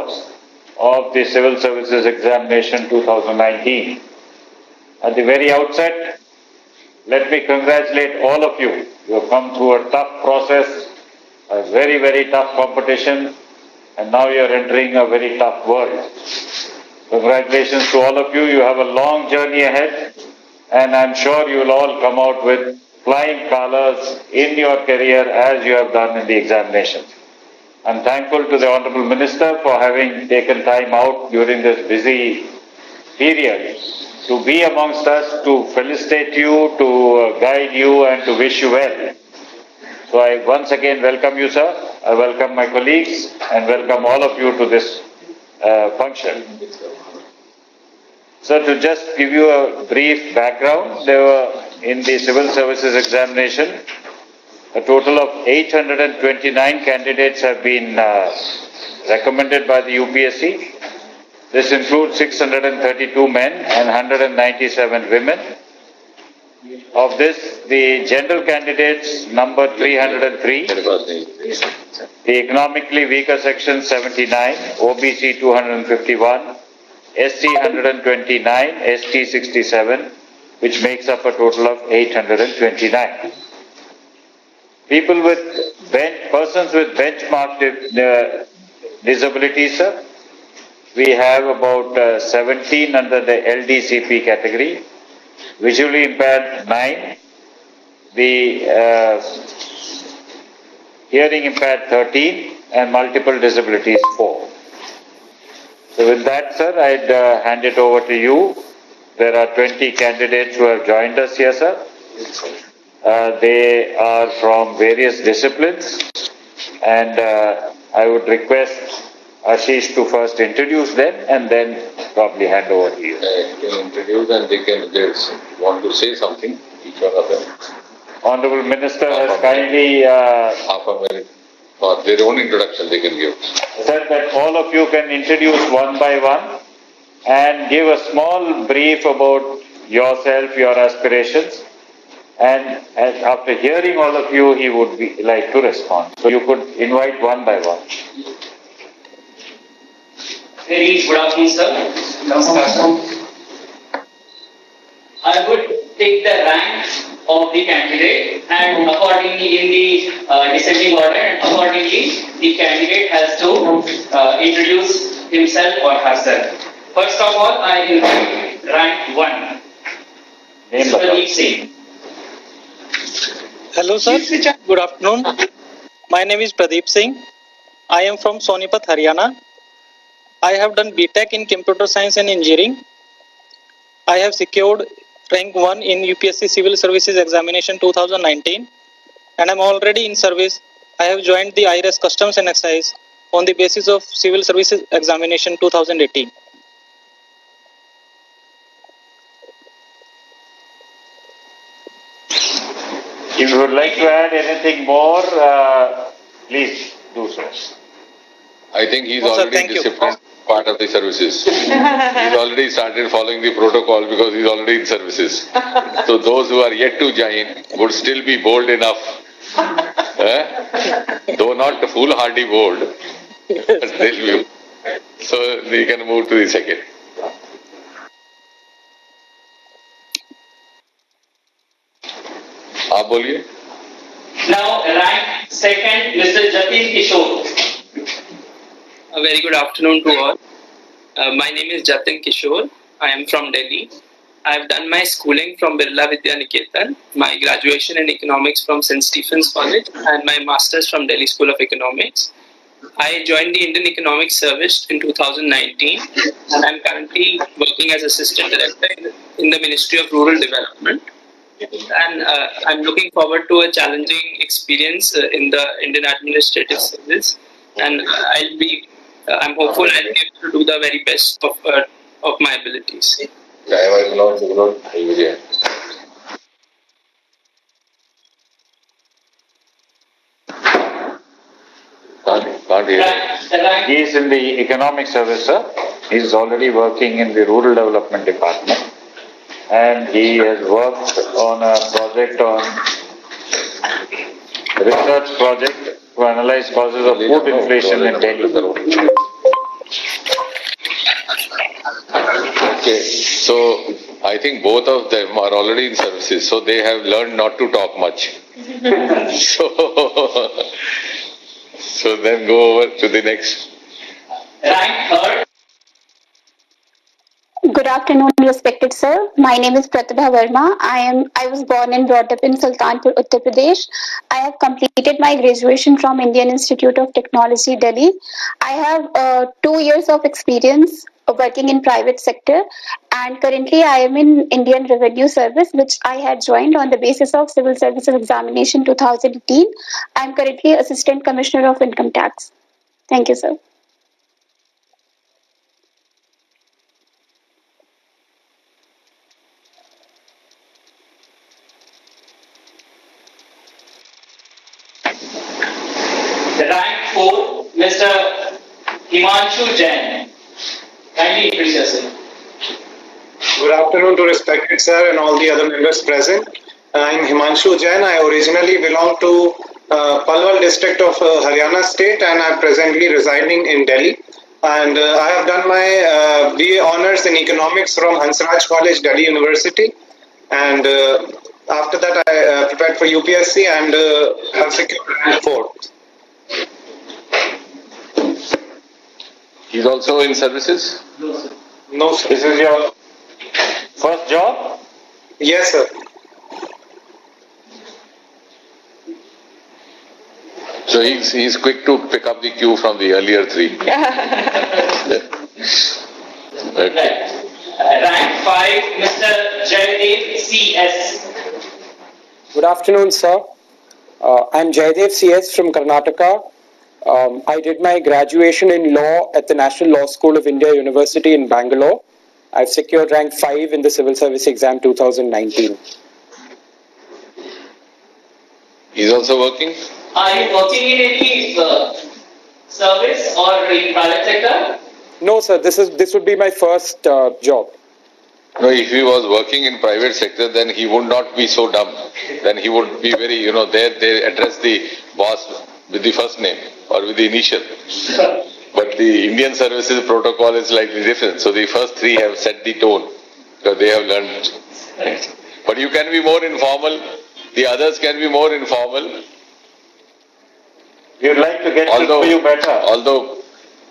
records of the Civil Services Examination 2019. At the very outset, let me congratulate all of you. You have come through a tough process, a very, very tough competition, and now you are entering a very tough world. Congratulations to all of you. You have a long journey ahead, and I'm sure you will all come out with flying colors in your career as you have done in the examinations. I'm thankful to the Honorable Minister for having taken time out during this busy period to be amongst us, to felicitate you, to guide you and to wish you well. So I once again welcome you, sir. I welcome my colleagues and welcome all of you to this function. So to just give you a brief background, there were in the Civil Services Examination, a total of 829 candidates have been recommended by the UPSC. This includes 632 men and 197 women. Of this, the general candidates number 303, the economically weaker section 79, OBC 251, SC 129, ST 67, which makes up a total of 829. Persons with benchmark disabilities, sir, we have about 17 under the LDCP category, visually impaired 9, the hearing impaired 13, and multiple disabilities 4. So with that, sir, I'd hand it over to you. There are 20 candidates who have joined us here, sir. They are from various disciplines, and I would request Ashish to first introduce them and then probably hand over to you. They can introduce and they want to say something, each one of them. Honorable Minister has kindly half a minute for their own introduction they can give. Said that all of you can introduce one by one and give a small brief about yourself, your aspirations. And after hearing all of you, he would like to respond. So you could invite one by one. Very good afternoon, sir. Namaskar. I would take the rank of the candidate and accordingly in the descending order, and accordingly the candidate has to introduce himself or herself. First of all, I invite rank 1. Mr. Pradeep Singh. Hello sir, good afternoon. My name is Pradeep Singh. I am from Sonipat, Haryana. I have done BTech in Computer Science and Engineering. I have secured rank 1 in UPSC Civil Services Examination 2019 and I am already in service. I have joined the IRS Customs and Excise on the basis of Civil Services Examination 2018. If you would like to add anything more, please do so. I think he's already disciplined part of the services. He's already started following the protocol because he's already in services. So those who are yet to join would still be bold enough, though not foolhardy bold, but they'll be. So they can move to the second. आप बोलिए. Now rank second, Mr. Jatin Kishore. A very good afternoon to all. My name is Jatin Kishore. I am from Delhi. I have done my schooling from Birla Vidya Niketan, my graduation in economics from St. Stephen's College, and my master's from Delhi School of Economics. I joined the Indian Economic Service in 2019 and I am currently working as Assistant Director in the Ministry of Rural Development. And I'm looking forward to a challenging experience in the Indian Administrative Service, and I'm hopeful I'll be able to do the very best of my abilities. Can't hear. He is in the economic service, sir. He is already working in the rural development department. And he has worked on a project research project to analyze causes of food inflation in Delhi. Okay, so I think both of them are already in services, so they have learned not to talk much. So then go over to the next. Rank third. Good afternoon, respected sir. My name is Pratibha Verma. I was born and brought up in Sultanpur, Uttar Pradesh. I have completed my graduation from Indian Institute of Technology, Delhi. I have 2 years of experience working in private sector, and currently I am in Indian Revenue Service, which I had joined on the basis of Civil Services Examination 2018. I am currently Assistant Commissioner of Income Tax. Thank you, sir. Rank 4, Mr. Himanshu Jain. Kindly introduce yourself. Good afternoon to respected sir and all the other members present. I'm Himanshu Jain. I originally belong to Palwal district of Haryana state, and I'm presently residing in Delhi. And I have done my BA Honours in Economics from Hansraj College, Delhi University. And after that, I prepared for UPSC and have secured rank 4. He's also in services? No, sir. This is your first job? Yes, sir. So he's quick to pick up the cue from the earlier three. Okay. Rank 5, Mr. Jaydev CS. Good afternoon, sir. I'm Jaydev CS from Karnataka. I did my graduation in law at the National Law School of India University in Bangalore. I've secured rank 5 in the Civil Service Exam 2019. He's also working? Are you working in any service or in private sector? No, sir. This would be my first job. No, if he was working in private sector, then he would not be so dumb. Then he would be very, there they address the boss with the first name or with the initial. But the Indian services protocol is slightly different. So the first three have set the tone because they have learned. But you can be more informal. The others can be more informal. We'd like to get to know you better. Although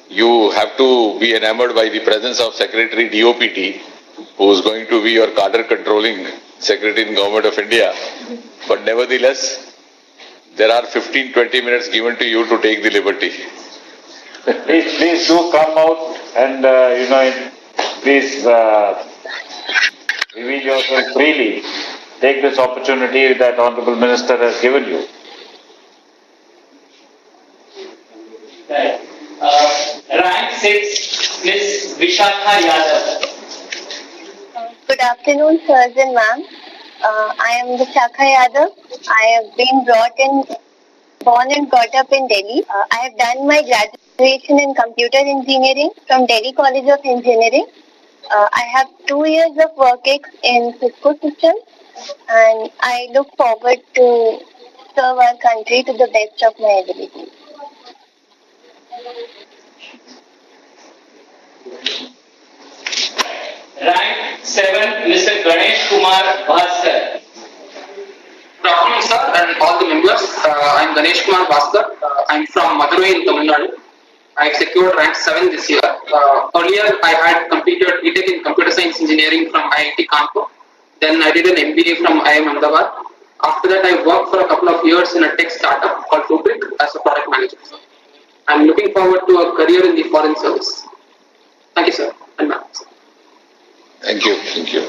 you have to be enamored by the presence of Secretary DOPT, who is going to be your cadre controlling secretary in Government of India. But nevertheless, there are 15-20 minutes given to you to take the liberty. Please do come out and, please reveal yourself freely. Take this opportunity that Honorable Minister has given you. Right. Rank 6, Ms. Vishakha Yadav. Good afternoon, sirs and ma'am. I am Vishakha Yadav. I have been born and brought up in Delhi. I have done my graduation in computer engineering from Delhi College of Engineering. I have 2 years of work in Cisco systems, and I look forward to serve our country to the best of my ability. Rank 7, Mr. Ganesh Kumar Bhaskar. Good afternoon, sir, and all the members. I'm Ganesh Kumar Bhaskar. I'm from Madurai in Tamil Nadu. I have secured rank 7 this year. Earlier, I had completed BTech in Computer Science Engineering from IIT Kanpur. Then I did an MBA from IIM Ahmedabad. After that, I worked for a couple of years in a tech startup called Rubrik as a product manager. I'm looking forward to a career in the foreign service. Thank you, sir, and ma'am. Thank you. Thank you.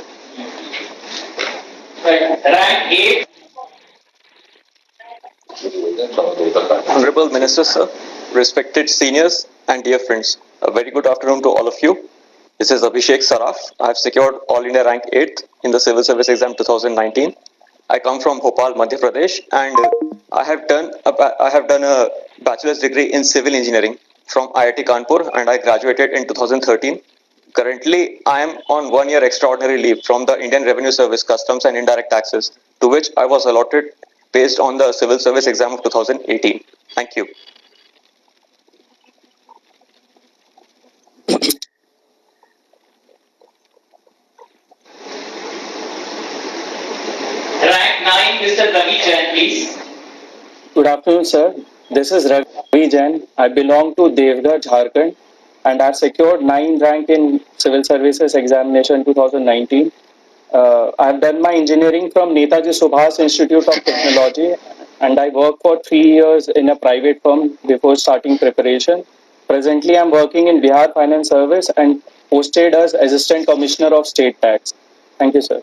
Rank 8. Honorable Minister, sir, respected seniors and dear friends, a very good afternoon to all of you. This is Abhishek Saraf. I have secured All India rank 8th in the Civil Service Exam 2019. I come from Bhopal, Madhya Pradesh, and I have done a bachelor's degree in civil engineering from IIT Kanpur, and I graduated in 2013. Currently, I am on 1 year extraordinary leave from the Indian Revenue Service Customs and Indirect Taxes, to which I was allotted based on the Civil Service Exam of 2018. Thank you. Mr. Ravi Jain, please. Good afternoon, sir. This is Ravi Jain. I belong to Devgarh, Jharkhand, and I've secured 9th rank in Civil Services Examination 2019. I've done my engineering from Netaji Subhas Institute of Technology, and I worked for 3 years in a private firm before starting preparation. Presently, I'm working in Bihar Finance Service and posted as Assistant Commissioner of State Tax. Thank you, sir.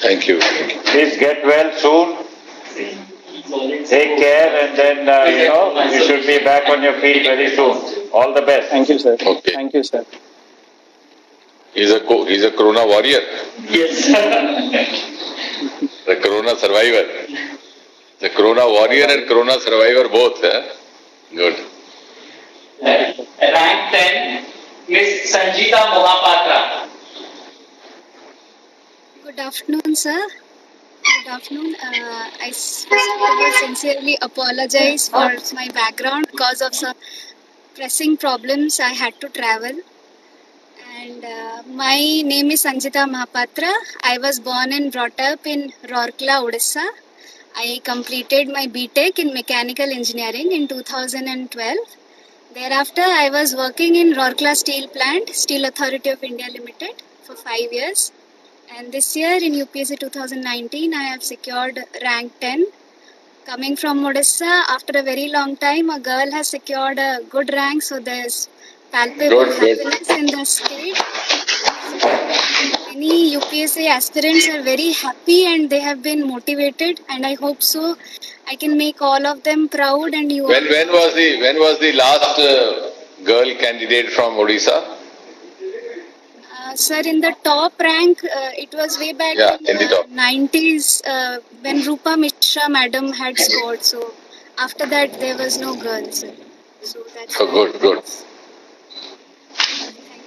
Thank you. Please get well soon. Take care, and then you should be back on your feet very soon. All the best. Thank you, sir. Okay. Thank you, sir. He's a Corona warrior. Yes. The Corona survivor. The Corona warrior and Corona survivor both. Good. Rank 10, Miss Sanjita Mohapatra. Good afternoon, sir. Good afternoon. I first of all sincerely apologize for my background because of some pressing problems. I had to travel. And my name is Sanjita Mahapatra. I was born and brought up in Rourkela, Odisha. I completed my BTech in Mechanical Engineering in 2012. Thereafter, I was working in Rourkela Steel Plant, Steel Authority of India Limited, for 5 years. And this year in UPSC 2019, I have secured rank 10. Coming from Odisha, after a very long time, a girl has secured a good rank, so there's palpable happiness in the state. Many UPSC aspirants are very happy and they have been motivated, and I hope so I can make all of them proud. And you. When was the last girl candidate from Odisha? Sir, in the top rank, it was way back in the 90s when Rupa Mishra madam had scored. So after that, there was no girl, sir. So that's good. Thank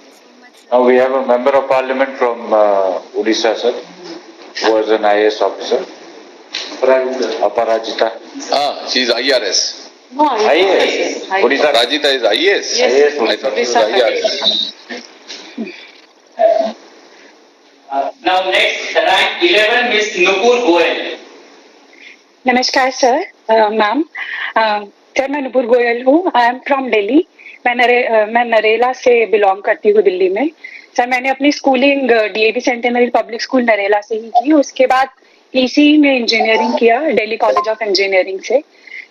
you so much, sir. Now we have a member of parliament from Odisha, sir, who was an IAS officer. Aparajita. She's IRS. No, IAS. Odisha. Aparajita is IAS? Yes. I thought it was IRS. Now next, rank 11, Miss Nupur Goyal. नमस्कार sir ma'am sir मैं नुपुर गोयल हूँ I am from Delhi मैं नरेला से belong करती हूँ दिल्ली में sir मैंने अपनी schooling DAV centenary public school Narela से ही की उसके बाद ईसी में इंजीनियरिंग किया दिल्ली कॉलेज ऑफ इंजीनियरिंग से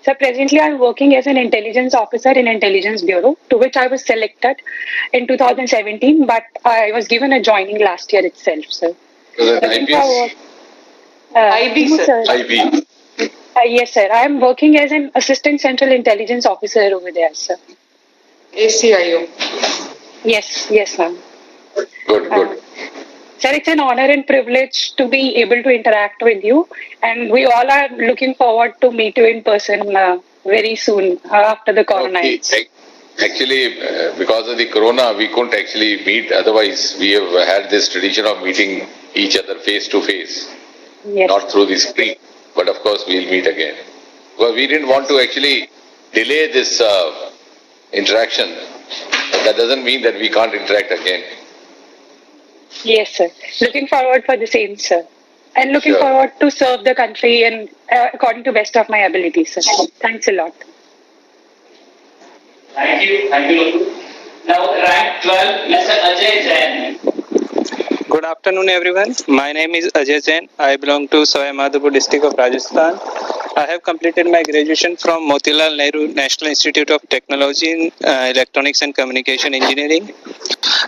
sir presently I am working as an intelligence officer in intelligence bureau to which I was selected in 2017 but I was given a joining last year itself sir. IB, sir. IB. Yes, sir. I am working as an assistant central intelligence officer over there, sir. ACIO. Yes, ma'am. Good. Sir, it's an honor and privilege to be able to interact with you, and we all are looking forward to meet you in person very soon after the corona ends. Actually, because of the corona, we couldn't actually meet. Otherwise, we have had this tradition of meeting each other face to face, not through the screen. But of course, we'll meet again. Well, we didn't want to actually delay this interaction. But that doesn't mean that we can't interact again. Yes, sir. Looking forward for the same, sir. And looking forward to serve the country and according to best of my abilities, sir. Thanks a lot. Thank you, Nupur. Now rank 12, Mr. Ajay Jain. Good afternoon, everyone. My name is Ajay Jain. I belong to Sawai Madhopur district of Rajasthan. I have completed my graduation from Motilal Nehru National Institute of Technology in Electronics and Communication Engineering.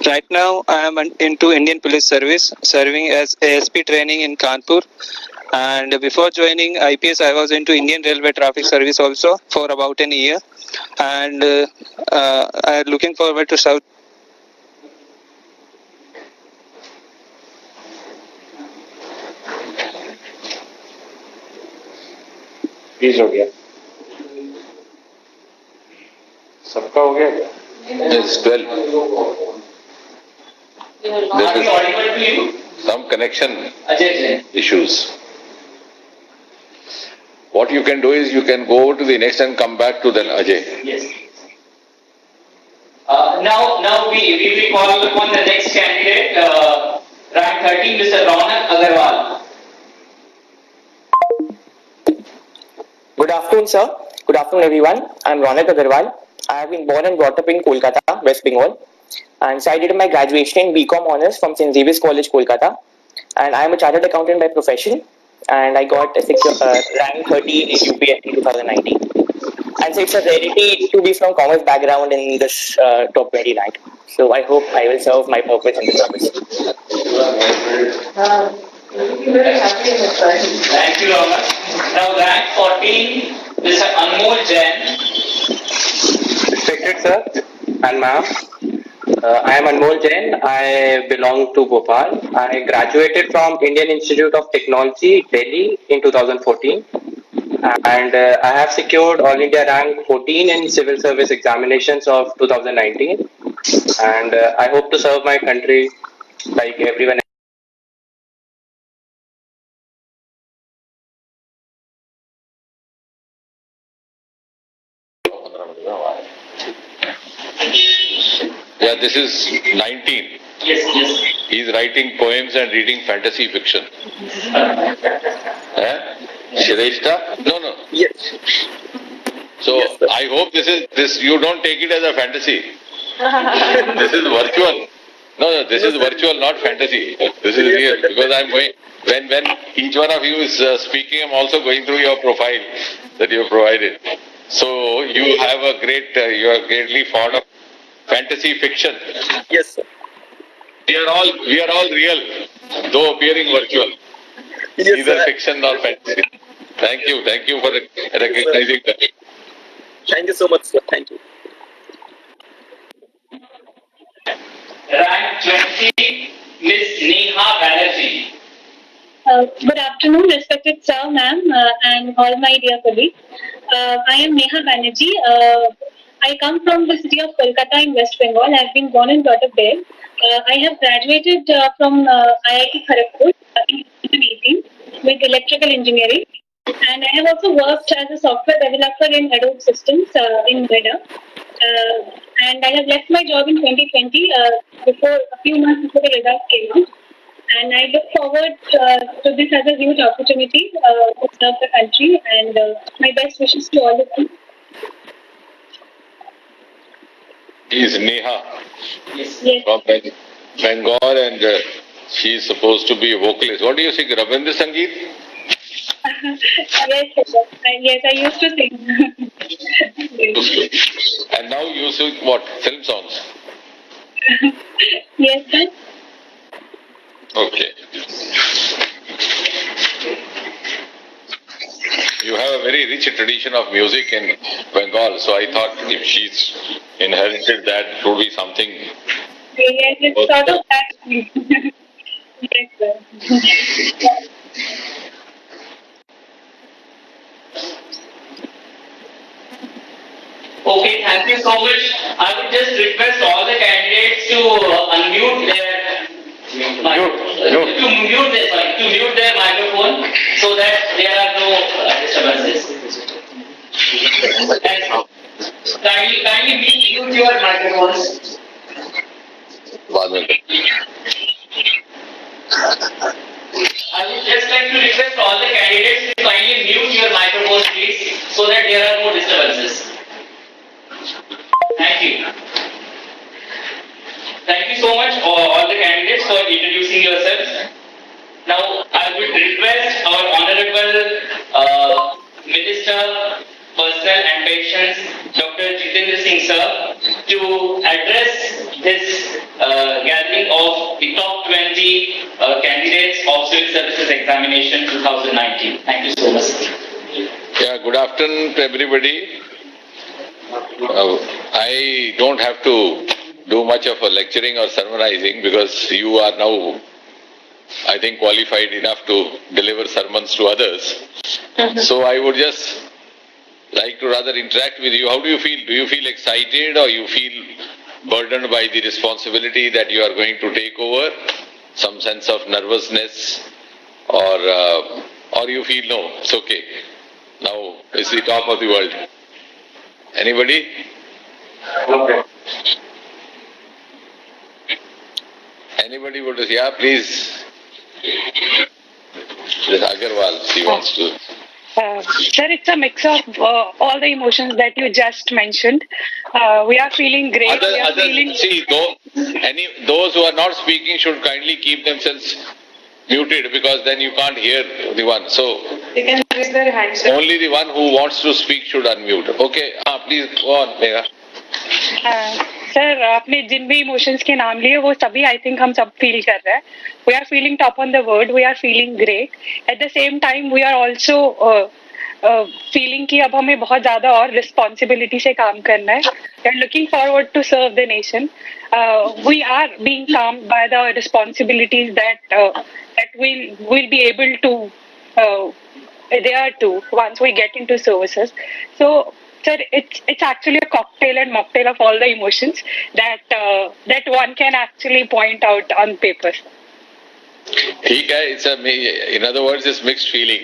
Right now, I am into Indian Police Service, serving as ASP training in Kanpur. And before joining IPS, I was into Indian Railway Traffic Service also for about an year. And I am looking forward to serve. Please हो गया सबका हो गया Yes, 12. There is some connection issues. What you can do is you can go to the next and come back to the Ajay. Yes. Now we will call upon the next candidate, rank 13, Mr. Raunak Agarwal. Good afternoon, sir. Good afternoon, everyone. I'm Ronak Agarwal. I have been born and brought up in Kolkata, West Bengal. And so I did my graduation in BCom Honours from St. Xavier's College, Kolkata. And I am a chartered accountant by profession. And I got a rank 13 in UPSC in 2019. And so it's a rarity to be from commerce background in this top 20 rank. So I hope I will serve my purpose in the service. Thank you, Ronak. Now rank 14, Mr. Anmol Jain. Respected sir and ma'am, I am Anmol Jain. I belong to Bhopal. I graduated from Indian Institute of Technology, Delhi in 2014. And I have secured All India rank 14 in civil service examinations of 2019. And I hope to serve my country like everyone. Yeah, this is 19. Yes. He's writing poems and reading fantasy fiction. Shrestha? No. Yes. So yes, I hope this. You don't take it as a fantasy. This is virtual. No, this is virtual, not fantasy. This is real because I'm going. When each one of you is speaking, I'm also going through your profile that you have provided. So you have a great. You are greatly fond of fantasy fiction. Yes, sir. We are all real, though appearing virtual. Yes, Neither sir. fiction nor fantasy. Thank you for recognizing that. Thank you so much, sir. Thank you. Rank 20, Miss Neha Banerjee. Good afternoon, respected sir, ma'am, and all my dear colleagues. I am Neha Banerjee. I come from the city of Kolkata in West Bengal. I have been born and brought up there. I have graduated from IIT Kharagpur in 2018 with electrical engineering. And I have also worked as a software developer in Adobe Systems in Noida. And I have left my job in 2020 a few months before the results came out. And I look forward to this as a huge opportunity to serve the country, and my best wishes to all of you. He is Neha Yes. from Bengal, and she is supposed to be a vocalist. What do you think, Rabindra Sangeet? Yes, I used to sing. And now you sing what? Film songs? Yes, sir. Okay. You have a very rich tradition of music in Bengal, so I thought if she's inherited that, it would be something. Yes, it's sort of that. Yes, sir. Okay, thank you so much. I would just request all the candidates to unmute their to mute their microphone so that there are no disturbances. And kindly mute your microphones. I would just like to request all the candidates to kindly mute your microphones, please, so that there are no disturbances. Thank you. Thank you so much, all the candidates, for introducing yourselves. Now, I would request our Honorable Minister, Personnel and Pensions, Dr. Jitendra Singh Sir, to address this gathering of the top 20 candidates of Civil Services Examination 2019. Thank you so much. Yeah, good afternoon to everybody. I don't have to do much of a lecturing or sermonizing because you are now, I think, qualified enough to deliver sermons to others. So I would just like to rather interact with you. How do you feel? Do you feel excited, or you feel burdened by the responsibility that you are going to take over? Some sense of nervousness, or you feel no, it's okay. Now it's the top of the world. Anybody? Okay. Anybody would say, yeah, please. This Agarwal, she wants to. Sir, it's a mix of all the emotions that you just mentioned. We are feeling great. See, those who are not speaking should kindly keep themselves muted, because then you can't hear the one. So They can raise their hands. only the one who wants to speak should unmute. Okay, please go on, Megha. Sir आपने जिन भी emotions के नाम लिए वो सभी I think हम सब feel कर रहे हैं. We are feeling top on the world, we are feeling great. At the same time we are also feeling कि अब हमें बहुत ज्यादा और रिस्पॉन्सिबिलिटी से काम करना है. We are looking forward to serve the nation. We are being calmed by the responsibilities that we'll be able to adhere to once we get into services. So sir, it's actually a cocktail and mocktail of all the emotions that one can actually point out on paper. ठीक है, in other words, it's mixed feeling.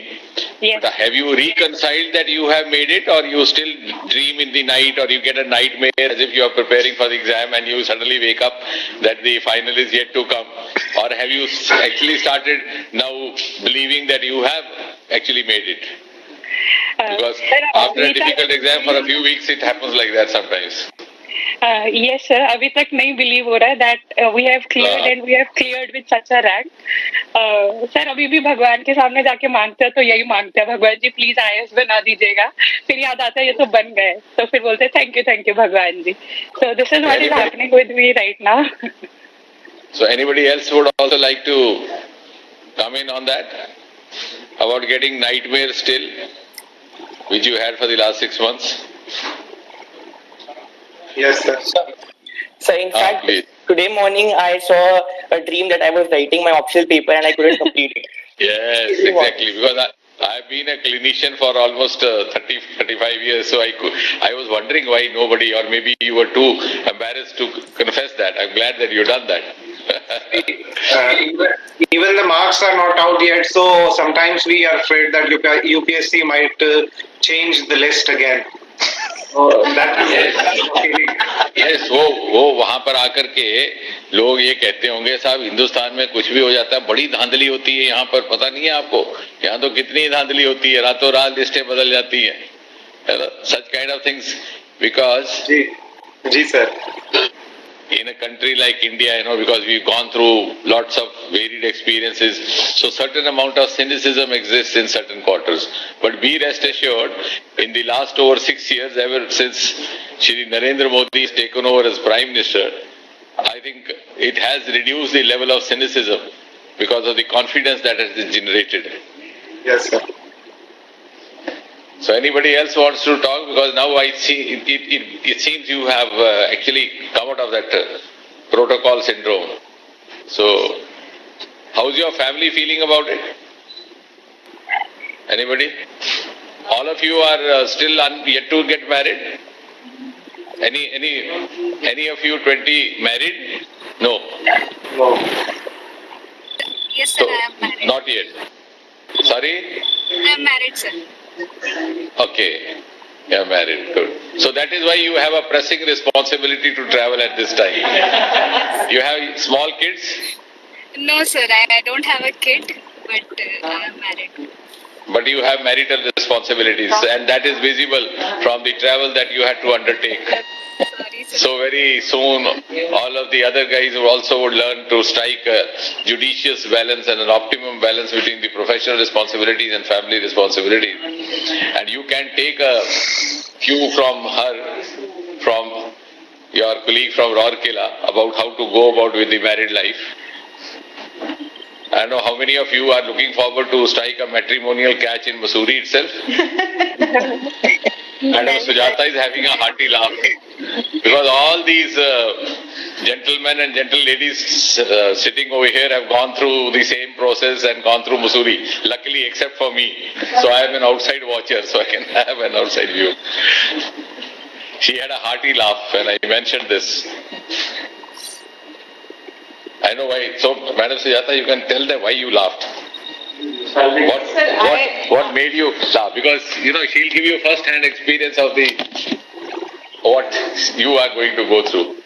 Yes. But have you reconciled that you have made it, or you still dream in the night, or you get a nightmare as if you are preparing for the exam and you suddenly wake up that the final is yet to come? Or have you actually started now believing that you have actually made it? Because after a difficult exam for a few weeks, it happens like that sometimes. Yes sir, अभी तक नहीं believe हो रहा है that we have cleared and we have cleared with such a rank. Sir अभी भी भगवान के सामने जाके मांगते हैं तो यही मांगते हैं, भगवान जी प्लीज IAS बना दीजिएगा. फिर याद आता है ये तो बन गए, तो फिर बोलते हैं थैंक यू भगवान जी. So this is what is happening with me right now. So anybody else would also like to come in on that about getting nightmares still, which you had for the last 6 months? Yes, sir. So in fact, today morning I saw a dream that I was writing my optional paper and I couldn't complete it. Yes, exactly. Because I've been a clinician for almost 35 years, so I was wondering why nobody, or maybe you were too embarrassed to confess that. I'm glad that you've done that. Even the marks are not out yet, so sometimes we are afraid that UPSC might change the list again. Yes, वो वहाँ पर आकर के लोग ये कहते होंगे साहब हिंदुस्तान में कुछ भी हो जाता है, बड़ी धांधली होती है यहाँ पर, पता नहीं है आपको, यहाँ तो कितनी धांधली होती है, रातों रात लिस्टें बदल जाती है. Such kind of things, because ji sir. In a country like India, because we've gone through lots of varied experiences, so certain amount of cynicism exists in certain quarters. But be rest assured, in the last over 6 years, ever since Shri Narendra Modi has taken over as Prime Minister, I think it has reduced the level of cynicism because of the confidence that has been generated. Yes, sir. So anybody else wants to talk? Because now I see it seems you have actually come out of that protocol syndrome. So how's your family feeling about it? Anybody? All of you are still yet to get married? Any of you 20 married? No. No. Yes, sir, I am married. Not yet. Sorry? I am married, sir. Okay. You are married. Good. So that is why you have a pressing responsibility to travel at this time. You have small kids? No, sir, I don't have a kid, but I am married. But you have marital responsibilities, and that is visible from the travel that you had to undertake. So very soon, all of the other guys who also would learn to strike a judicious balance and an optimum balance between the professional responsibilities and family responsibilities. And you can take a cue from her, from your colleague from Rourkela, about how to go about with the married life. I don't know how many of you are looking forward to strike a matrimonial catch in Mussoorie itself. Madam Sujata is having a hearty laugh because all these gentlemen and gentle ladies sitting over here have gone through the same process and gone through Mussoorie, luckily except for me. So I am an outside watcher, so I can have an outside view. She had a hearty laugh when I mentioned this. I know why. So, Madam Sujata, you can tell them why you laughed. What made you laugh? Because, she'll give you first-hand experience of what you are going to go through.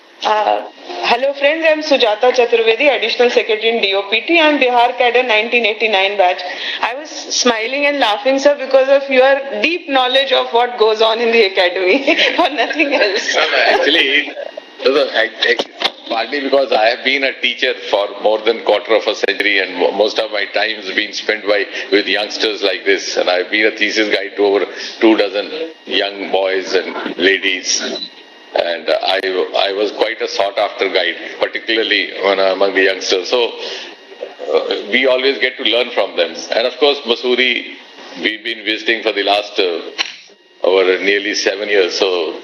Hello friends, I am Sujata Chaturvedi, Additional Secretary in DOPT. I am Bihar Cadre 1989 batch. I was smiling and laughing, sir, because of your deep knowledge of what goes on in the academy, or nothing else. Actually, partly because I have been a teacher for more than quarter of a century, and most of my time has been spent with youngsters like this, and I've been a thesis guide to over 24 young boys and ladies. And I was quite a sought-after guide, particularly among the youngsters. So we always get to learn from them. And of course, Mussoorie, we've been visiting for the last over nearly 7 years. So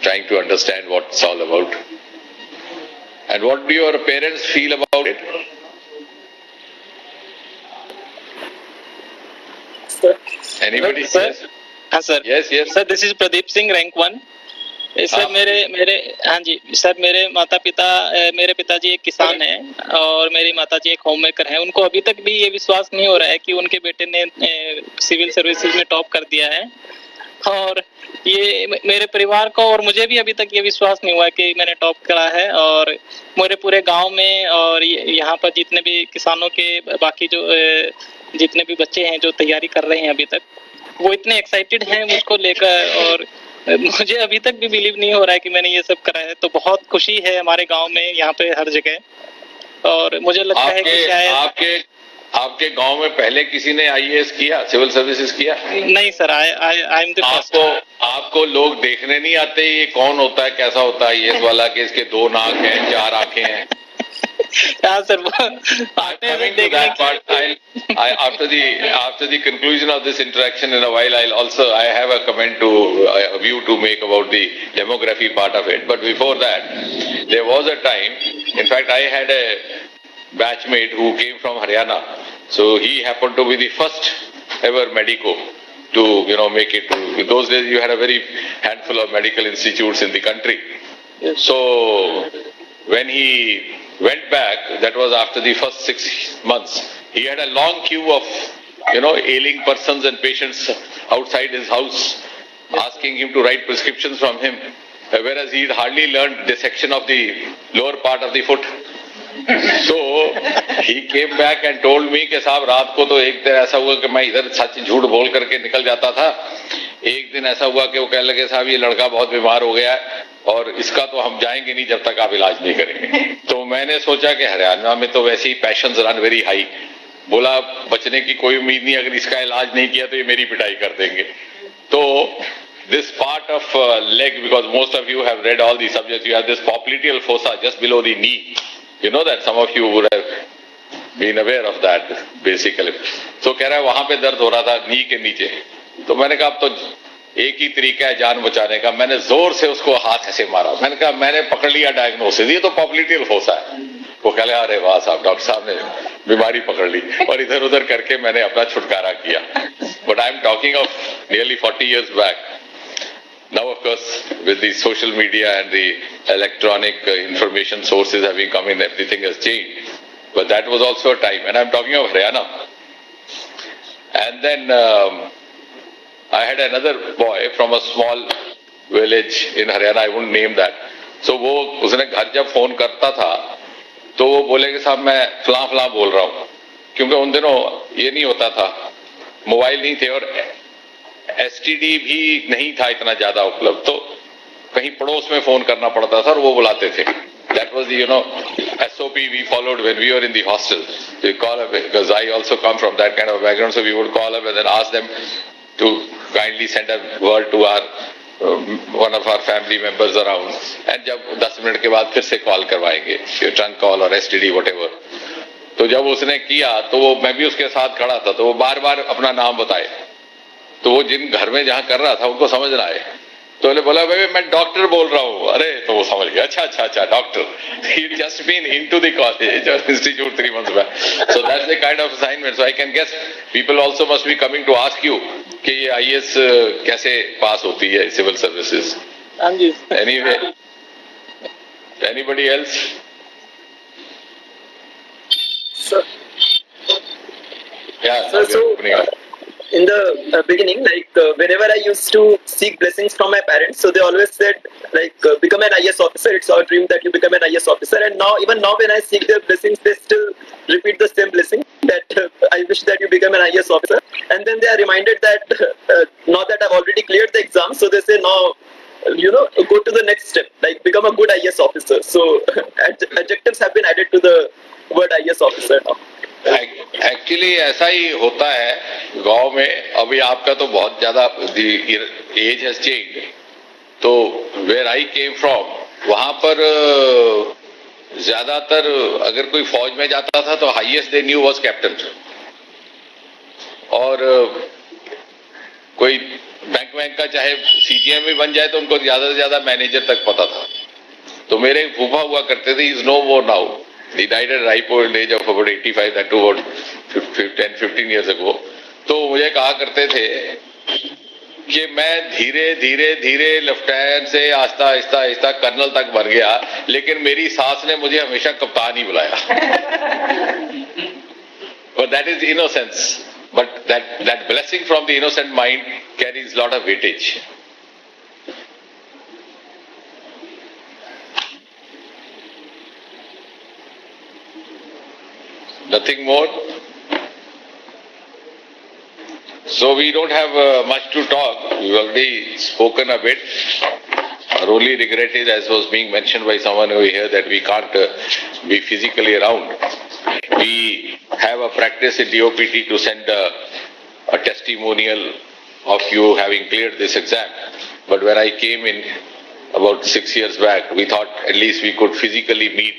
trying to understand what it's all about. And what do your parents feel about it? Anybody? Sir? हाँ sir. Yes, yes. Sir, this is Pradeep Singh, rank 1. Sir हाँ जी sir, मेरे पिताजी एक किसान हैं और मेरी माताजी एक होम मेकर हैं. उनको अभी तक भी ये विश्वास नहीं हो रहा है कि उनके बेटे ने सिविल सर्विसेज में टॉप कर दिया है. और ये मेरे परिवार को और मुझे भी अभी तक ये विश्वास नहीं हुआ कि मैंने टॉप करा है. और मेरे पूरे गांव में और यहाँ पर जितने भी किसानों के बाकी जो जितने भी बच्चे हैं जो तैयारी कर रहे हैं अभी तक, वो इतने एक्साइटेड हैं मुझको लेकर. और मुझे अभी तक भी बिलीव नहीं हो रहा है कि मैंने ये सब करा है. तो बहुत खुशी है हमारे गांव में, यहाँ पे हर जगह. और मुझे लगता है कि शायद आपके गांव में पहले किसी ने आईएएस किया, सिविल सर्विसेज किया? नहीं sir, I am the first. आपको लोग देखने नहीं आते ये कौन होता है, कैसा होता है आईएएस वाला, कि इसके 2 नाक हैं, 4 आंखें हैं? हाँ सर, आते हैं देखने की. After the conclusion of this interaction, in a while I have a comment a view to make about the demography part of it. But before that, there was a time. In fact, I had a batchmate who came from Haryana. So he happened to be the first ever medico to make it. In those days, you had a very handful of medical institutes in the country. So when he went back, that was after the first 6 months, he had a long queue of, ailing persons and patients outside his house, asking him to write prescriptions from him, whereas he had hardly learned dissection of the lower part of the foot. So he came back and told me कि साहब रात को तो एक दिन ऐसा हुआ कि मैं इधर सच झूठ बोल करके निकल जाता था. एक दिन ऐसा हुआ कि वो कहने लगे साहब ये लड़का बहुत बीमार हो गया है और इसका तो हम जाएंगे नहीं जब तक आप इलाज नहीं करेंगे. तो मैंने सोचा कि हरियाणा में तो वैसे ही पैशंस रन वेरी हाई. बोला बचने की कोई उम्मीद नहीं, अगर इसका इलाज नहीं किया तो ये मेरी पिटाई कर देंगे. तो this part of leg, because most of you have read all the subjects, you have this popliteal fossa just below the knee. You know that, some of you would have been aware of that basically. So कह रहा है वहां पे दर्द हो रहा था नी के नीचे. तो मैंने कहा अब तो एक ही तरीका है जान बचाने का. मैंने जोर से उसको हाथ ऐसे मारा. मैंने कहा मैंने पकड़ लिया डायग्नोसिस, ये तो पॉप्लिटियल फोसा है. वो कह रहे अरे वाह साहब, डॉक्टर साहब ने बीमारी पकड़ ली. और इधर उधर करके मैंने अपना छुटकारा किया. But I am talking of nearly 40 years back. Now, of course, with the social media and the electronic information sources having come in, everything has changed. But that was also a time. And I'm talking of Haryana. And then I had another boy from a small village in Haryana. I wouldn't name that. So उसने घर जब phone करता था तो वो बोले कि साहब मैं फलां बोल रहा हूँ. क्योंकि उन दिनों ये नहीं होता था, मोबाइल नहीं थे और एसटीडी भी नहीं था इतना ज्यादा उपलब्ध. तो कहीं पड़ोस में फोन करना पड़ता था और वो बुलाते थे. That was the SOP we followed when we were in the hostel. We call up, because I also come from that kind of background, so we would call up and then ask them to kindly send a word to our one of our family members around. And जब 10 minute के बाद फिर से call करवाएंगे, trunk call और STD whatever. तो जब उसने किया तो वो मैं भी उसके साथ खड़ा था, तो वो बार बार अपना नाम बताए. तो वो जिन घर में जहां कर रहा था उनको समझ ना आए, तो उन्होंने बोला भाई मैं डॉक्टर बोल रहा हूँ. अरे तो वो समझ गया, अच्छा doctor. He just been into the college or institute 3 months back. So that's the kind of assignment. So I can guess people also must be coming to ask you कि ये IAS कैसे पास होती है civil services. Anyway, anybody else? Sir. Yeah, sir, so, in the beginning, whenever I used to seek blessings from my parents, so they always said, become an IS officer. It's our dream that you become an IS officer. And now, even now, when I seek their blessings, they still repeat the same blessing that I wish that you become an IS officer. And then they are reminded that now that I've already cleared the exam, so they say now, go to the next step, become a good IS officer. So adjectives have been added to the word IS officer now. Actually ऐसा ही होता है गांव में. अभी आपका तो बहुत ज्यादा एज हैज चेंज्ड. तो वेयर आई केम फ्रॉम, वहां पर ज्यादातर अगर कोई फौज में जाता था तो highest they knew was captain, और कोई बैंक का चाहे सीजीएम भी बन जाए तो उनको ज्यादा से ज्यादा मैनेजर तक पता था. तो मेरे फूफा हुआ करते थे, is no more now. He died at ripe old age of about 85, that too about 10-15 years ago. तो मुझे कहा करते थे कि मैं धीरे धीरे धीरे लेफ्टिनेंट से आहिस्ता आहिस्ता आहिस्ता कर्नल तक बन गया, लेकिन मेरी सास ने मुझे हमेशा कप्तान ही बुलाया. But that is innocence. But that blessing from the innocent mind carries lot of weightage. Nothing more. So we don't have much to talk. We've already spoken a bit. Our only regret is, as was being mentioned by someone over here, that we can't be physically around. We have a practice in DOPT to send a testimonial of you having cleared this exam. But when I came in about 6 years back, we thought at least we could physically meet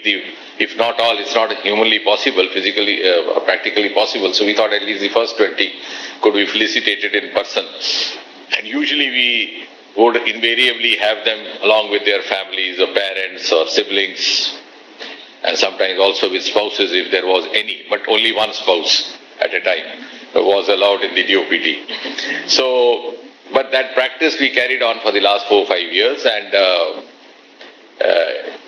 if not all, it's not humanly possible, physically, practically possible. So we thought at least the first 20 could be felicitated in person. And usually we would invariably have them along with their families or parents or siblings, and sometimes also with spouses if there was any, but only one spouse at a time was allowed in the DOPT. So, but that practice we carried on for the last 4 or 5 years, and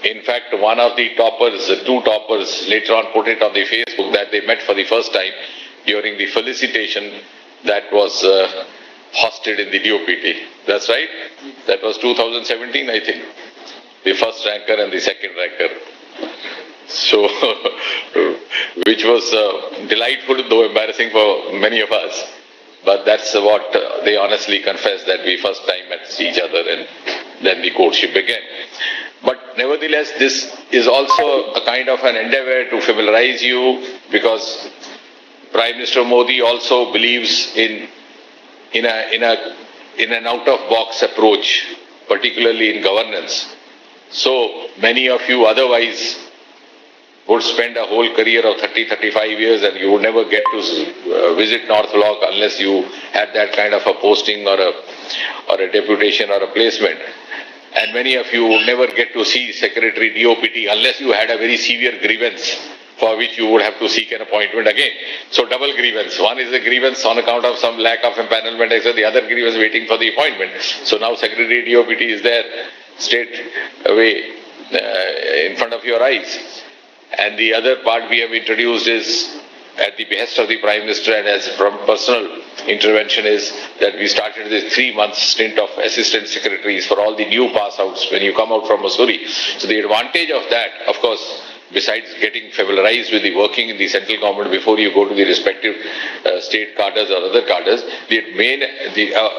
in fact, one of the toppers, two toppers, later on put it on the Facebook that they met for the first time during the felicitation that was hosted in the DOPT. That's right? That was 2017, I think. The first ranker and the second ranker. So, which was delightful, though embarrassing for many of us. But that's what they honestly confessed, that we first time met each other and then the courtship began. But nevertheless, this is also a kind of an endeavor to familiarize you, because Prime Minister Modi also believes in an out-of-box approach, particularly in governance. So many of you otherwise would spend a whole career of 30-35 years and you would never get to visit North Block unless you had that kind of a posting or a deputation or a placement. And many of you would never get to see Secretary DOPT unless you had a very severe grievance for which you would have to seek an appointment again. So double grievance. One is a grievance on account of some lack of empanelment, etc. The other grievance waiting for the appointment. So now Secretary DOPT is there, straight away in front of your eyes. And the other part we have introduced is, at the behest of the Prime Minister and as from personal intervention, is that we started this 3-month stint of assistant secretaries for all the new pass-outs when you come out from Mussoorie. So the advantage of that, of course, besides getting familiarized with the working in the central government before you go to the respective state cadres or other cadres, the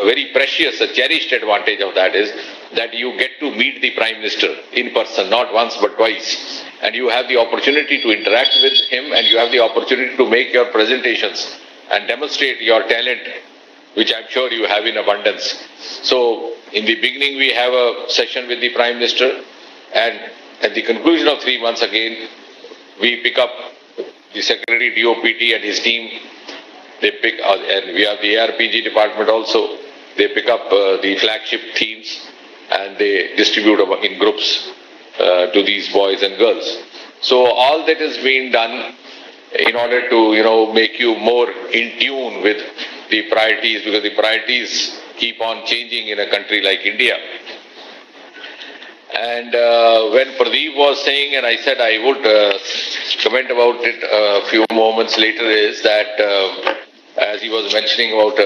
very precious, cherished advantage of that is that you get to meet the Prime Minister in person, not once but twice. And you have the opportunity to interact with him, and you have the opportunity to make your presentations and demonstrate your talent, which I'm sure you have in abundance. So in the beginning we have a session with the Prime Minister, and at the conclusion of 3 months again, we pick up the Secretary DOPT and his team. They pick, and we have the ARPG department also. They pick up the flagship themes and they distribute in groups to these boys and girls. So all that is being done in order to, make you more in tune with the priorities, because the priorities keep on changing in a country like India. And when Pradeep was saying, and I said I would comment about it a few moments later, is that as he was mentioning about,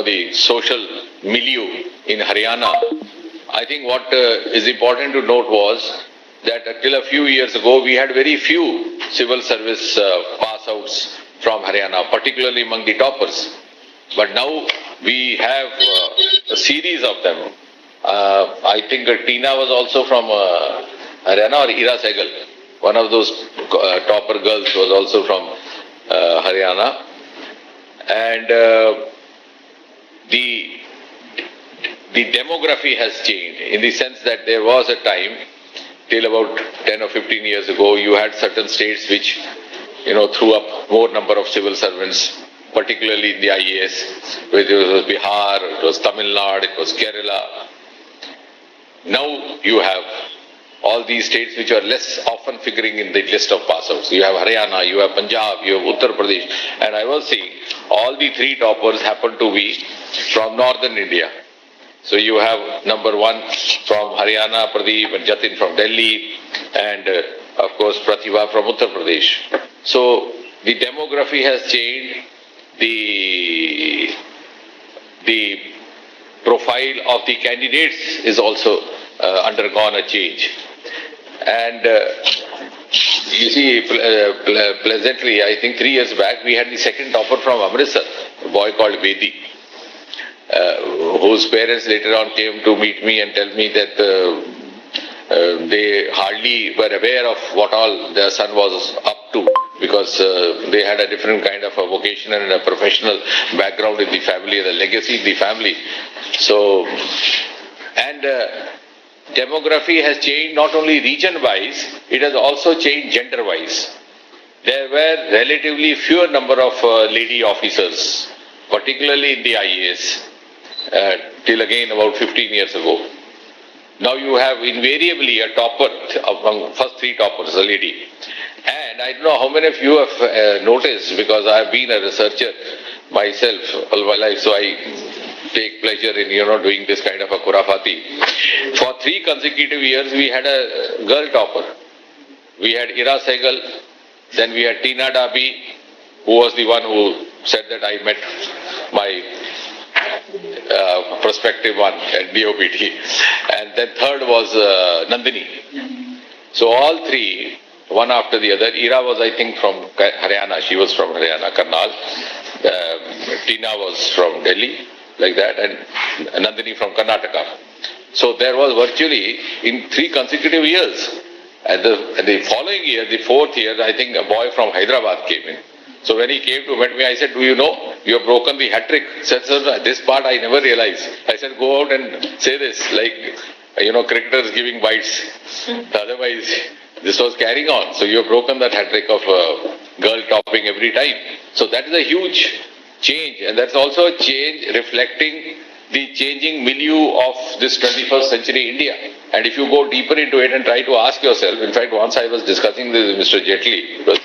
the social milieu in Haryana, I think what is important to note was that until a few years ago, we had very few civil service pass-outs from Haryana, particularly among the toppers. But now we have a series of them. I think Tina was also from Haryana, or Ira Sehgal. One of those topper girls was also from Haryana. And the demography has changed in the sense that there was a time, till about 10 or 15 years ago, you had certain states which, threw up more number of civil servants, particularly in the IAS, whether it was Bihar, it was Tamil Nadu, it was Kerala. Now you have all these states which are less often figuring in the list of pass-outs. You have Haryana, you have Punjab, you have Uttar Pradesh. And I was seeing all the three toppers happen to be from northern India. So you have number one from Haryana, Pradeep, and Jatin from Delhi, and of course Pratibha from Uttar Pradesh. So the demography has changed, the profile of the candidates is also undergone a change. And you see, pleasantly, I think 3 years back, we had the second topper from Amritsar, a boy called Bedi, whose parents later on came to meet me and tell me that they hardly were aware of what all their son was up to, because they had a different kind of a vocation and a professional background in the family and a legacy in the family. So, and demography has changed not only region-wise, it has also changed gender-wise. There were relatively fewer number of lady officers, particularly in the IAS, till again about 15 years ago. Now you have invariably a topper among first three toppers, a lady. And I don't know how many of you have noticed, because I have been a researcher myself all my life, so I take pleasure in, doing this kind of a Kurafati. For 3 consecutive years, we had a girl topper. We had Ira Sehgal, then we had Tina Dabi, who was the one who said that I met my prospective one at DOPT. And then third was Nandini. So all 3, one after the other. Ira was, I think, from Haryana. She was from Haryana, Karnal. Tina was from Delhi, like that, and Nandini from Karnataka. So there was virtually in 3 consecutive years. And the following year, the 4th year, I think a boy from Hyderabad came in. So when he came to meet me, I said, do you know, you have broken the hat trick. He said, sir, this part I never realized. I said, go out and say this, like, cricketers giving bites. Otherwise, this was carrying on. So you have broken that hat trick of girl topping every time. So that is a huge change. And that's also a change reflecting the changing milieu of this 21st century India. And if you go deeper into it and try to ask yourself, in fact, once I was discussing this with Mr. Jaitley, because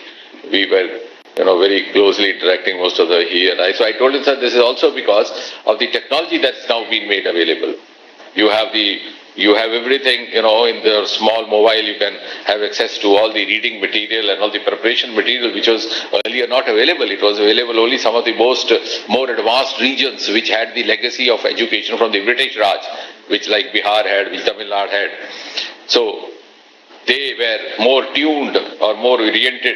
we were very closely interacting most of the year. So I told him, sir, this is also because of the technology that's now been made available. You have everything, in the small mobile, you can have access to all the reading material and all the preparation material, which was earlier not available. It was available only some of the more advanced regions which had the legacy of education from the British Raj, which like Bihar had, which Tamil Nadu had. So they were more tuned or more oriented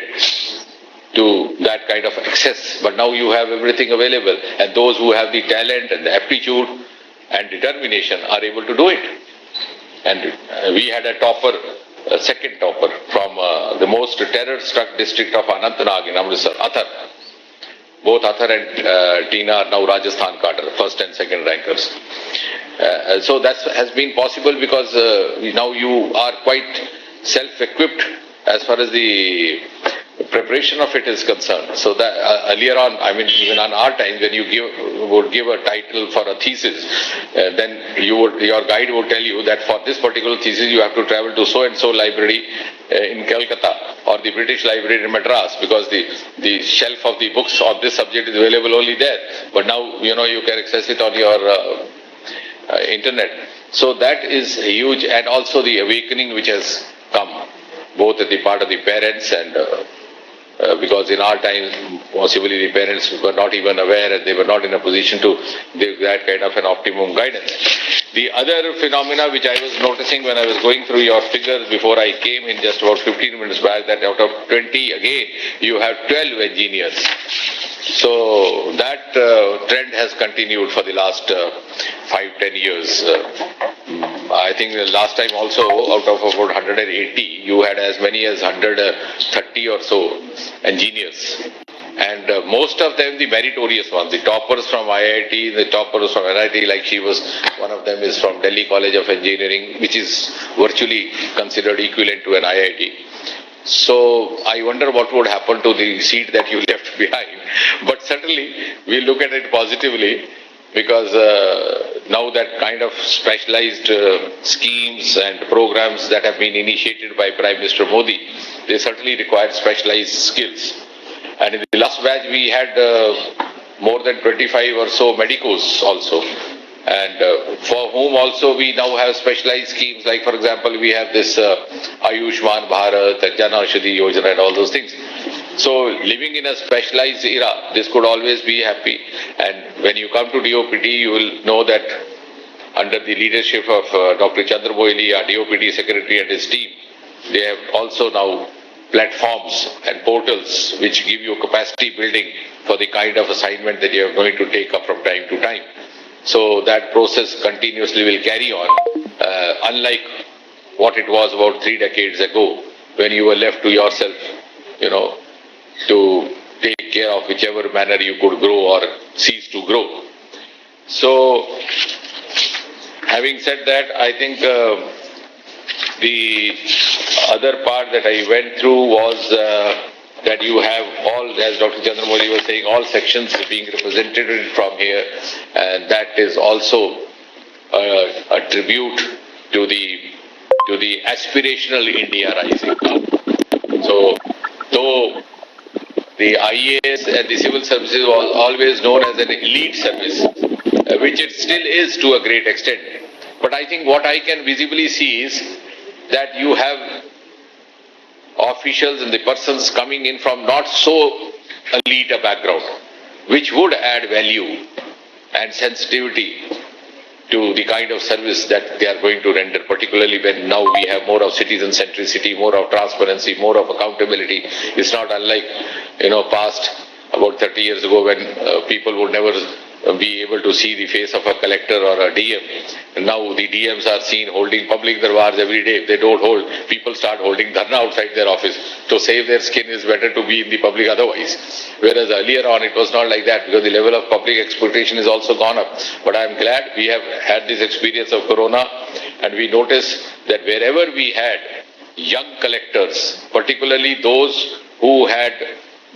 to that kind of access. But now you have everything available, and those who have the talent and the aptitude and determination are able to do it. And we had a topper, a second topper from the most terror-struck district of Anantnag in Amritsar, Athar. Both Athar and Tina are now Rajasthan cadre, first and second rankers. So that has been possible because now you are quite self-equipped as far as the preparation of it is concerned. So that earlier on, even on our time, when you would give a title for a thesis, then your guide would tell you that for this particular thesis you have to travel to so and so library in Calcutta or the British Library in Madras, because the shelf of the books on this subject is available only there. But now you can access it on your internet. So that is huge, and also the awakening which has come both at the part of the parents and because in our time, possibly the parents were not even aware and they were not in a position to give that kind of an optimum guidance. The other phenomena which I was noticing when I was going through your figures before I came in just about 15 minutes back, that out of 20, again, you have 12 engineers. So that trend has continued for the last 5-10 years. I think the last time also, out of about 180, you had as many as 130 or so engineers. And most of them the meritorious ones, the toppers from IIT, the toppers from NIT, like she was, one of them is from Delhi College of Engineering, which is virtually considered equivalent to an IIT. So I wonder what would happen to the seat that you left behind. But certainly we look at it positively, because now that kind of specialized schemes and programs that have been initiated by Prime Minister Modi, they certainly require specialized skills. And in the last batch we had more than 25 or so medicos also, and for whom also we now have specialized schemes, like for example we have this Ayushman Bharat and Jan Aushadhi Yojana and all those things. So living in a specialized era, this could always be happy. And when you come to DOPT, you will know that under the leadership of Dr. Chandra Moili, our DOPT secretary and his team, they have also now platforms and portals which give you capacity building for the kind of assignment that you are going to take up from time to time. So that process continuously will carry on, unlike what it was about 3 decades ago, when you were left to yourself, to take care of whichever manner you could grow or cease to grow. So, having said that, I think the other part that I went through was that you have all, as Dr. Chandra Moili was saying, all sections being represented from here, and that is also a tribute to the aspirational India rising now. So, though the IAS and the civil services was always known as an elite service, which it still is to a great extent. But I think what I can visibly see is that you have officials and the persons coming in from not so elite a background, which would add value and sensitivity to the kind of service that they are going to render, particularly when now we have more of citizen centricity, more of transparency, more of accountability. It's not unlike, past about 30 years ago when people would never be able to see the face of a collector or a DM. And now the DMs are seen holding public darbars every day. If they don't hold, people start holding dharna outside their office. To save their skin is better to be in the public otherwise. Whereas earlier on it was not like that, because the level of public expectation is also gone up. But I am glad we have had this experience of Corona, and we notice that wherever we had young collectors, particularly those who had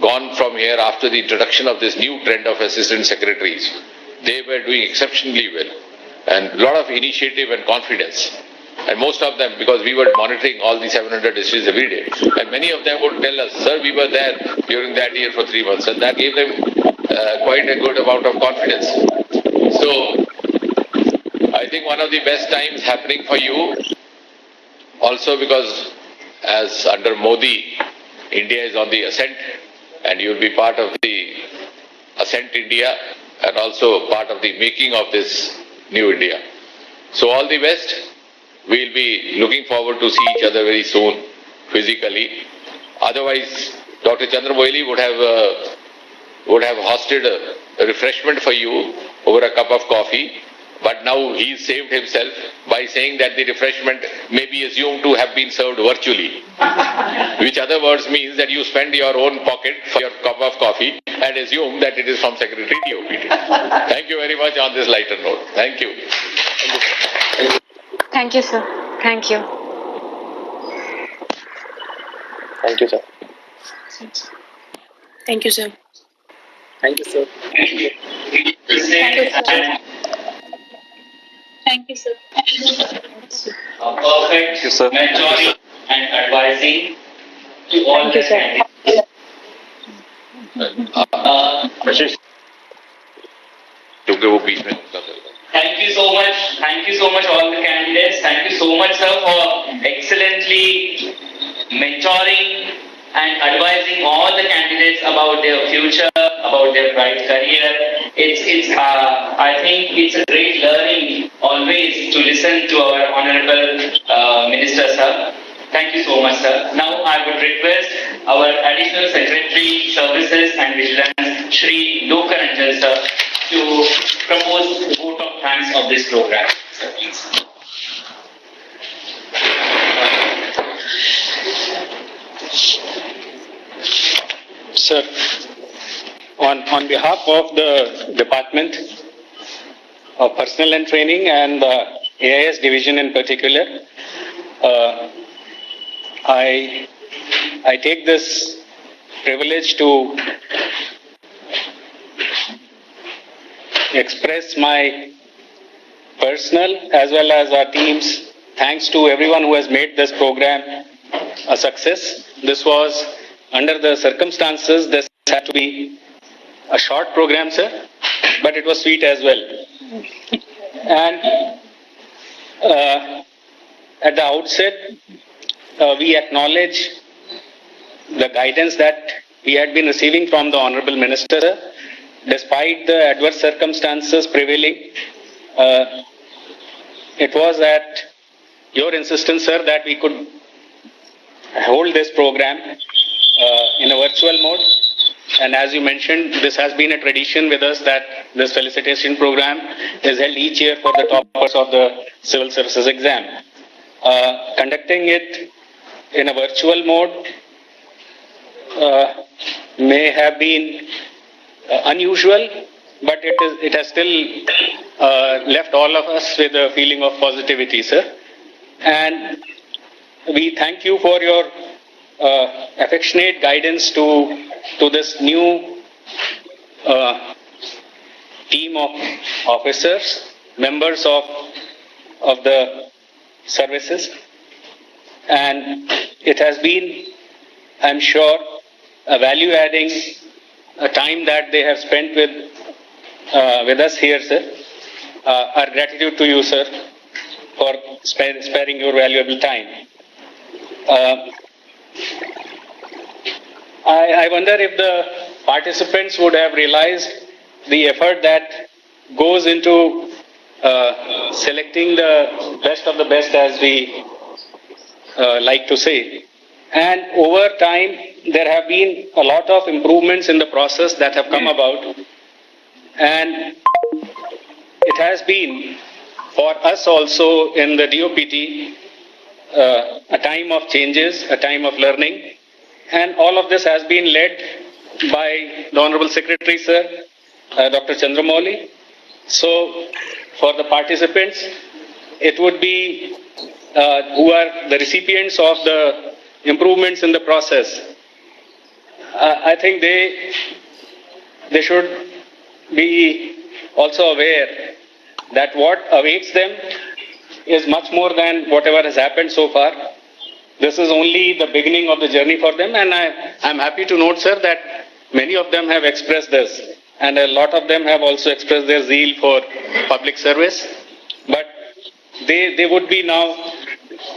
gone from here after the introduction of this new trend of assistant secretaries, they were doing exceptionally well, and a lot of initiative and confidence. And most of them, because we were monitoring all the 700 districts every day, and many of them would tell us, sir, we were there during that year for 3 months, and that gave them quite a good amount of confidence. So I think one of the best times happening for you, also because as under Modi, India is on the ascent, and you will be part of the Ascent India and also part of the making of this new India. So all the best. We'll be looking forward to see each other very soon physically. Otherwise, Dr. Chandra Moili would have hosted a refreshment for you over a cup of coffee. But now he's saved himself by saying that the refreshment may be assumed to have been served virtually. Which other words means that you spend your own pocket for your cup of coffee and assume that it is from Secretary DOPT. Thank you very much on this lighter note. Thank you. Thank you, sir. Thank you. Thank you, sir. Thank you, sir. Thank you, sir. Thank you, sir. Thank you, sir. Perfect mentoring and advising to all the candidates. Thank you so much. Thank you so much, all the candidates. Thank you so much, sir, for excellently mentoring and advising all the candidates about their future, about their bright career. I think it's a great learning always to listen to our Honorable Minister, sir. Thank you so much, sir. Now I would request our Additional Secretary, Services and Vigilance, Shri Lokaranjan, sir, to propose the vote of thanks of this program. Sir, please. Sir, on behalf of the Department of Personnel and Training and the AIS division in particular, I take this privilege to express my personal as well as our team's thanks to everyone who has made this program a success. This was under the circumstances. This had to be a short program, sir, but it was sweet as well. And at the outset, we acknowledge the guidance that we had been receiving from the Honorable Minister. Despite the adverse circumstances prevailing, it was at your insistence, sir, that we could hold this program in a virtual mode. And as you mentioned, this has been a tradition with us that this felicitation program is held each year for the toppers of the civil services exam. Conducting it in a virtual mode may have been unusual, but it has still left all of us with a feeling of positivity, sir. And we thank you for your affectionate guidance to this new team of officers, members of the services. And it has been, I'm sure, a value-adding time that they have spent with us here, sir. Our gratitude to you, sir, for sparing your valuable time. I wonder if the participants would have realized the effort that goes into selecting the best of the best, as we like to say. And over time, there have been a lot of improvements in the process that have come about. And it has been, for us also in the DOPT, a time of changes, a time of learning. And all of this has been led by the Honorable Secretary, sir, Dr. Chandramouli. So, for the participants, it would be who are the recipients of the improvements in the process. I think they should be also aware that what awaits them is much more than whatever has happened so far. This is only the beginning of the journey for them, and I'm happy to note, sir, that many of them have expressed this, and a lot of them have also expressed their zeal for public service. But they would be now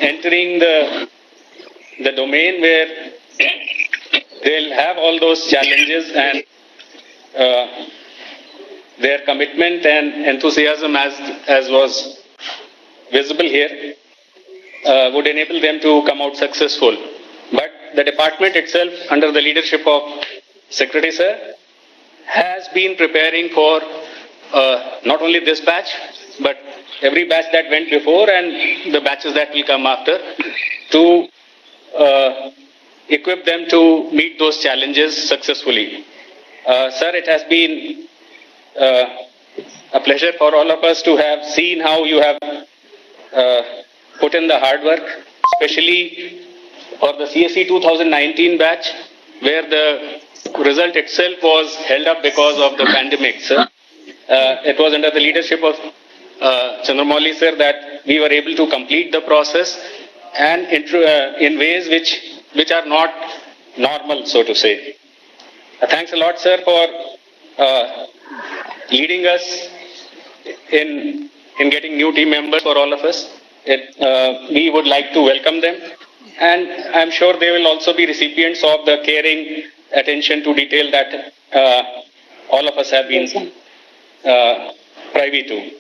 entering the domain where they'll have all those challenges, and their commitment and enthusiasm, as was visible here, would enable them to come out successful. But the department itself, under the leadership of Secretary Sir, has been preparing for not only this batch, but every batch that went before and the batches that will come after, to equip them to meet those challenges successfully. Sir, it has been a pleasure for all of us to have seen how you have put in the hard work, especially for the CSE 2019 batch, where the result itself was held up because of the pandemic, sir. It was under the leadership of Chandramouli, sir, that we were able to complete the process, and in ways which are not normal, so to say. Thanks a lot, sir, for leading us in getting new team members for all of us. We would like to welcome them and I'm sure they will also be recipients of the caring attention to detail that all of us have been privy to.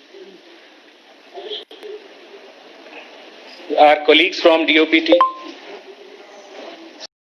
Our colleagues from DOPT